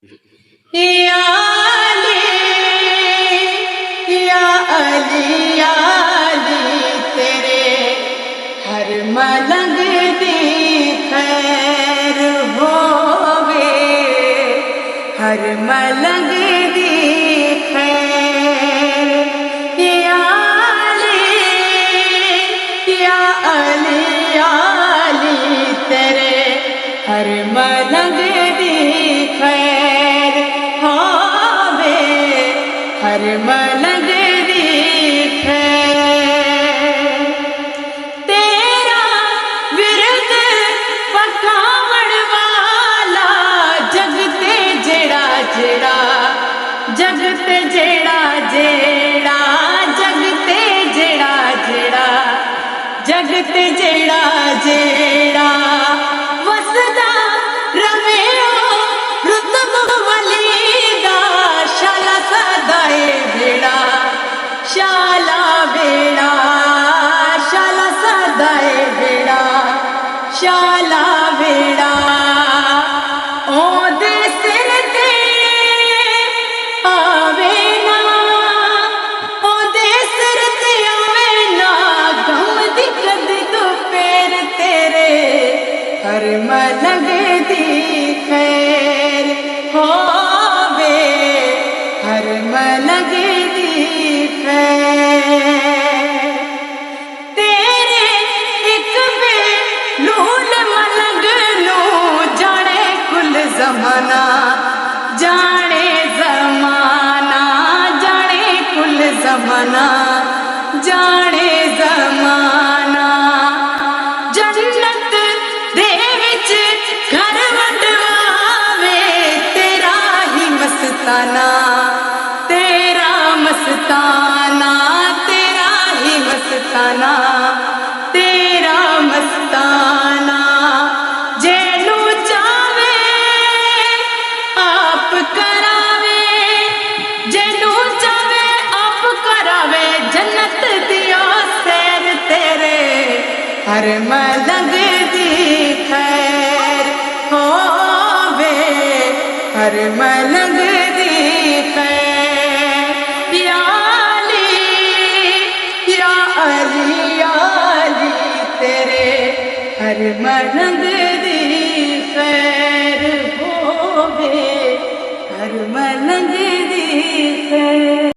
या अली या अली या अली तेरे हर मलंग दी खैर होवे, हर मलंग दी खैर। या अली या अली या अली तेरे हर मलंग दी खैर होवे, हर मलंग दी खैर। तेरा विरद पकावण वाला जगते जेड़ा जेड़ा, जगते जेड़ा जेड़ा, जगते जेड़ा जेड़ा, जगते जेड़ा जेड़ा वसदा रवे रुतब वलीदा शाला सदाए बेड़ा, शाला बेड़ा, शाला सदाए बेड़ा, शाला बेड़ा। ओदे सिर ते आवे ना, ओदे सिर ते आवे ना गम दी कदी तो पैर तेरे हर मलंग दी खैर होवे, हर मलंग दी खैर। तेरे एक बेलूल मलंग नू जाने कुल जमाना, जाने जमाना, जाने कुल जमाना, जाने जमाना। जन्नत दे विच घर वंडवावे तेरा ही मस्ताना, तेरा मस्ताना, तेरा ही मस्ताना, तेरा मस्ताना। जेनू चावे आप करावे, जेनू चावे आप करावे जन्नत दियो सैर तेरे हर मलंग दी खैर होवे, हर मलंग दी खैर। या अली या अली या अली तेरे हर मलंग दी खैर होवे, हर मलंग दी खैर।